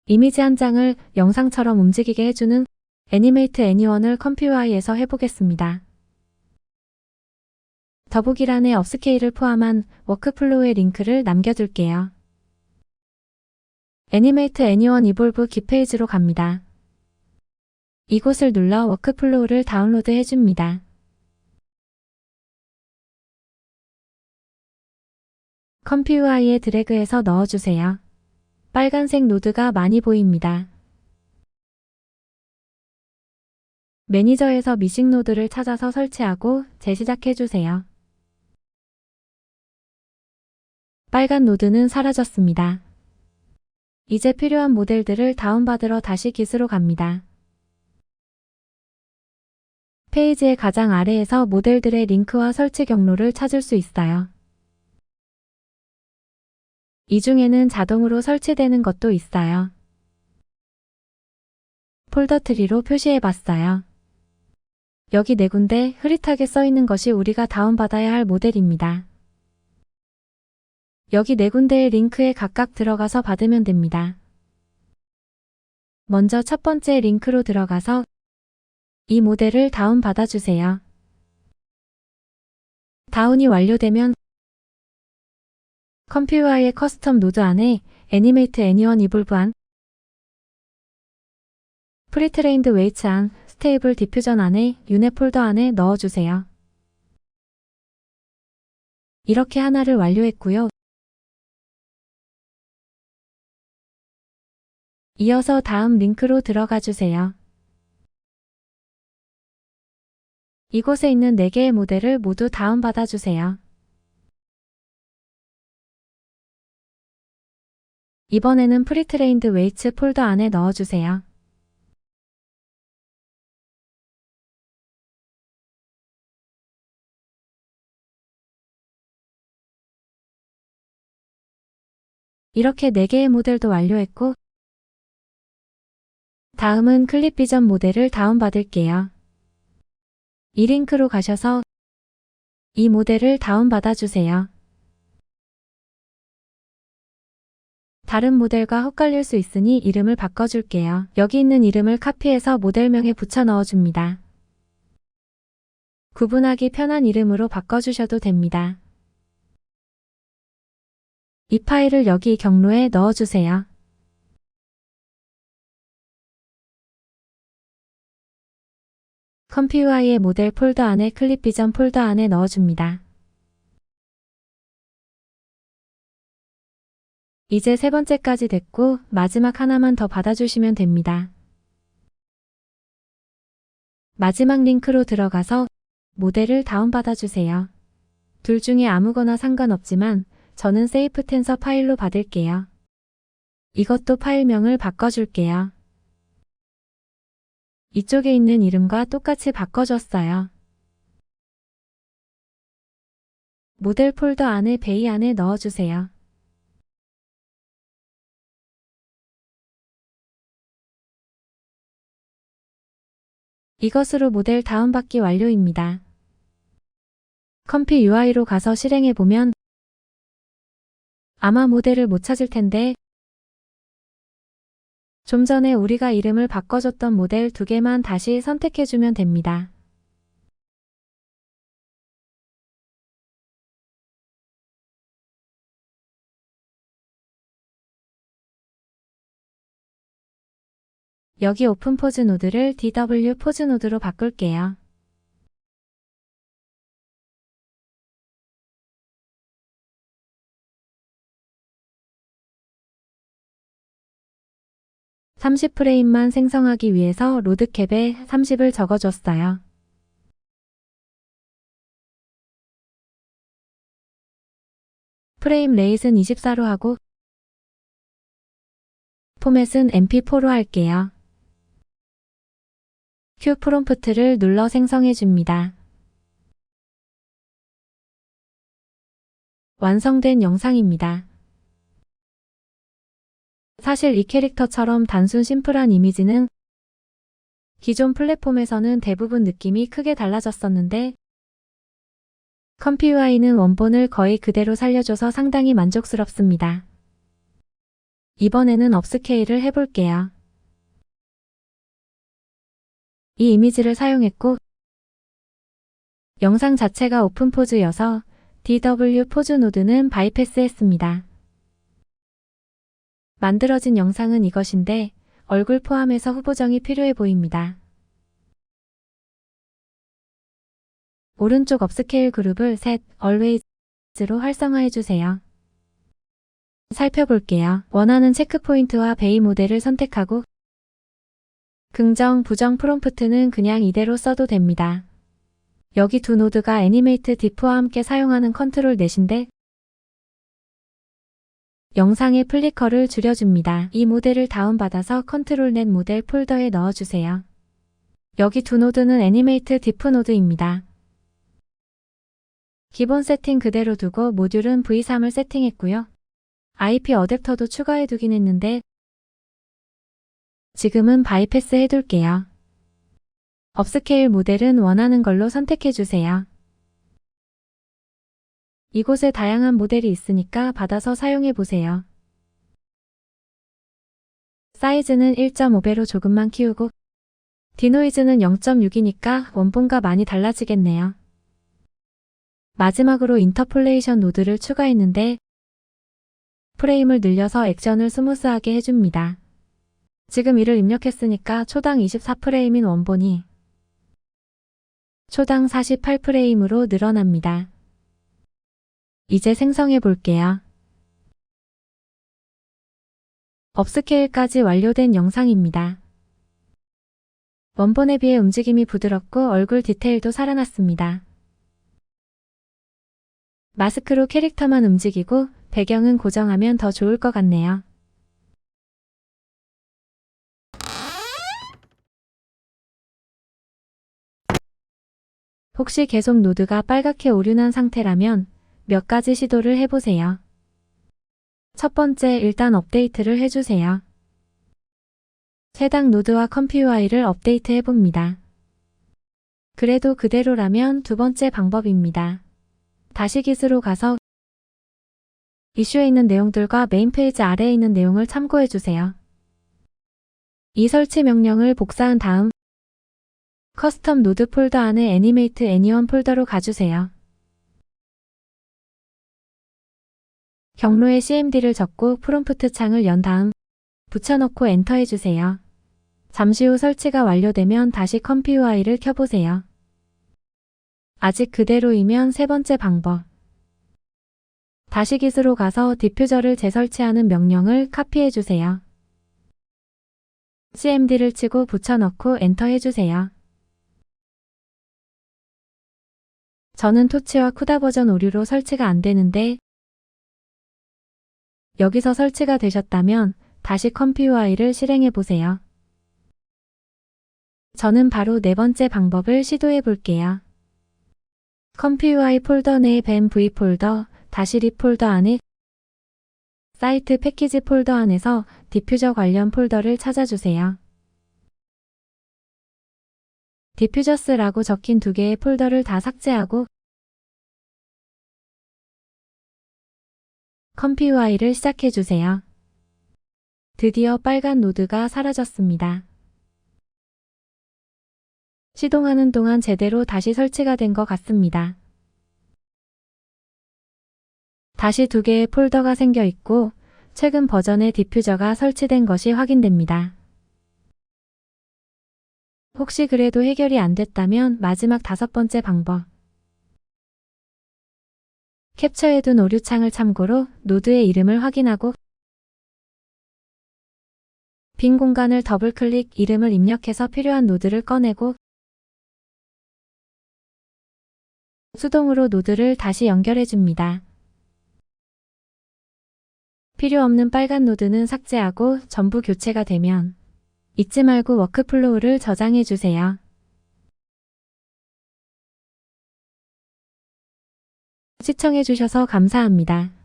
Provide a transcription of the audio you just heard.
이미지 한 장을 영상처럼 움직이게 해주는 애니메이트 애니원을 컴퓨아이에서 해보겠습니다. 더보기란에 업스케일을 포함한 워크플로우의 링크를 남겨둘게요. 애니메이트 애니원 이볼브 기페이지로 갑니다. 이곳을 눌러 워크플로우를 다운로드 해줍니다. 컴퓨아이에 드래그해서 넣어주세요. 빨간색 노드가 많이 보입니다. 매니저에서 미싱 노드를 찾아서 설치하고 재시작해주세요. 빨간 노드는 사라졌습니다. 이제 필요한 모델들을 다운받으러 다시 깃으로 갑니다. 페이지의 가장 아래에서 모델들의 링크와 설치 경로를 찾을 수 있어요. 이 중에는 자동으로 설치되는 것도 있어요. 폴더 트리로 표시해봤어요. 여기 4군데 흐릿하게 써있는 것이 우리가 다운받아야 할 모델입니다. 여기 4군데의 링크에 각각 들어가서 받으면 됩니다. 먼저 첫 번째 링크로 들어가서 이 모델을 다운받아주세요. 다운이 완료되면 컴퓨아이의 커스텀 노드 안에 애니메이트 애니원 이볼브 안, 프리트레인드 웨이츠 안, 스테이블 디퓨전 안에 유네 폴더 안에 넣어주세요. 이렇게 하나를 완료했고요. 이어서 다음 링크로 들어가 주세요. 이곳에 있는 4개의 모델을 모두 다운받아 주세요. 이번에는 프리트레인드 웨이츠 폴더 안에 넣어주세요. 이렇게 4개의 모델도 완료했고 다음은 클립 비전 모델을 다운받을게요. 이 링크로 가셔서 이 모델을 다운받아 주세요. 다른 모델과 헷갈릴 수 있으니 이름을 바꿔줄게요. 여기 있는 이름을 카피해서 모델명에 붙여 넣어줍니다. 구분하기 편한 이름으로 바꿔주셔도 됩니다. 이 파일을 여기 경로에 넣어주세요. 컴퓨아이의 모델 폴더 안에 클립 비전 폴더 안에 넣어줍니다. 이제 3번째까지 됐고 마지막 하나만 더 받아주시면 됩니다. 마지막 링크로 들어가서 모델을 다운받아주세요. 둘 중에 아무거나 상관없지만 저는 세이프 텐서 파일로 받을게요. 이것도 파일명을 바꿔줄게요. 이쪽에 있는 이름과 똑같이 바꿔줬어요. 모델 폴더 안에 베이 안에 넣어주세요. 이것으로 모델 다운받기 완료입니다. 컴피 UI로 가서 실행해보면 아마 모델을 못 찾을 텐데 좀 전에 우리가 이름을 바꿔줬던 모델 2개만 다시 선택해주면 됩니다. 여기 오픈 포즈 노드를 DW 포즈 노드로 바꿀게요. (30프레임만) 생성하기 위해서 로드캡에 30을 적어줬어요. 프레임 레이트는 24로 하고 포맷은 mp4로 할게요. 큐 프롬프트를 눌러 생성해줍니다. 완성된 영상입니다. 사실 이 캐릭터처럼 단순 심플한 이미지는 기존 플랫폼에서는 대부분 느낌이 크게 달라졌었는데 컴퓨아이는 원본을 거의 그대로 살려줘서 상당히 만족스럽습니다. 이번에는 업스케일을 해볼게요. 이 이미지를 사용했고 영상 자체가 오픈 포즈여서 DW 포즈 노드는 바이패스했습니다. 만들어진 영상은 이것인데 얼굴 포함해서 후보정이 필요해 보입니다. 오른쪽 업스케일 그룹을 Set Always로 활성화해주세요. 살펴볼게요. 원하는 체크포인트와 베이 모델을 선택하고 긍정, 부정 프롬프트는 그냥 이대로 써도 됩니다. 여기 두 노드가 애니메이트 diff와 함께 사용하는 컨트롤 넷인데 영상의 플리커를 줄여줍니다. 이 모델을 다운받아서 컨트롤 넷 모델 폴더에 넣어주세요. 여기 두 노드는 애니메이트 diff 노드입니다. 기본 세팅 그대로 두고 모듈은 V3을 세팅했고요. IP 어댑터도 추가해두긴 했는데 지금은 바이패스 해둘게요. 업스케일 모델은 원하는 걸로 선택해주세요. 이곳에 다양한 모델이 있으니까 받아서 사용해보세요. 사이즈는 1.5배로 조금만 키우고 디노이즈는 0.6이니까 원본과 많이 달라지겠네요. 마지막으로 인터폴레이션 노드를 추가했는데 프레임을 늘려서 액션을 스무스하게 해줍니다. 지금 이를 입력했으니까 초당 24프레임인 원본이 초당 48프레임으로 늘어납니다. 이제 생성해 볼게요. 업스케일까지 완료된 영상입니다. 원본에 비해 움직임이 부드럽고 얼굴 디테일도 살아났습니다. 마스크로 캐릭터만 움직이고 배경은 고정하면 더 좋을 것 같네요. 혹시 계속 노드가 빨갛게 오류난 상태라면 몇 가지 시도를 해보세요. 첫 번째, 일단 업데이트를 해주세요. 해당 노드와 컴퓨I를 업데이트 해봅니다. 그래도 그대로라면 두 번째 방법입니다. 다시 깃으로 가서 이슈에 있는 내용들과 메인 페이지 아래에 있는 내용을 참고해주세요. 이 설치 명령을 복사한 다음 커스텀 노드 폴더 안에 애니메이트 애니원 폴더로 가주세요. 경로에 CMD를 적고 프롬프트 창을 연 다음 붙여넣고 엔터 해주세요. 잠시 후 설치가 완료되면 다시 컴퓨I를 켜보세요. 아직 그대로이면 세 번째 방법. 다시 깃으로 가서 디퓨저를 재설치하는 명령을 카피해주세요. CMD를 치고 붙여넣고 엔터 해주세요. 저는 토치와 쿠다 버전 오류로 설치가 안되는데 여기서 설치가 되셨다면 다시 컴퓨I를 실행해보세요. 저는 바로 네 번째 방법을 시도해 볼게요. 컴퓨I 폴더 내 BAM-V 폴더, 다시 폴더 안에 사이트 패키지 폴더 안에서 디퓨저 관련 폴더를 찾아주세요. 디퓨저스라고 적힌 두 개의 폴더를 다 삭제하고 컴퓨I를 시작해주세요. 드디어 빨간 노드가 사라졌습니다. 시동하는 동안 제대로 다시 설치가 된 것 같습니다. 다시 두 개의 폴더가 생겨 있고 최근 버전의 디퓨저가 설치된 것이 확인됩니다. 혹시 그래도 해결이 안 됐다면 마지막 다섯 번째 방법. 캡처해둔 오류창을 참고로 노드의 이름을 확인하고 빈 공간을 더블클릭 이름을 입력해서 필요한 노드를 꺼내고 수동으로 노드를 다시 연결해줍니다. 필요 없는 빨간 노드는 삭제하고 전부 교체가 되면 잊지 말고 워크플로우를 저장해주세요. 시청해주셔서 감사합니다.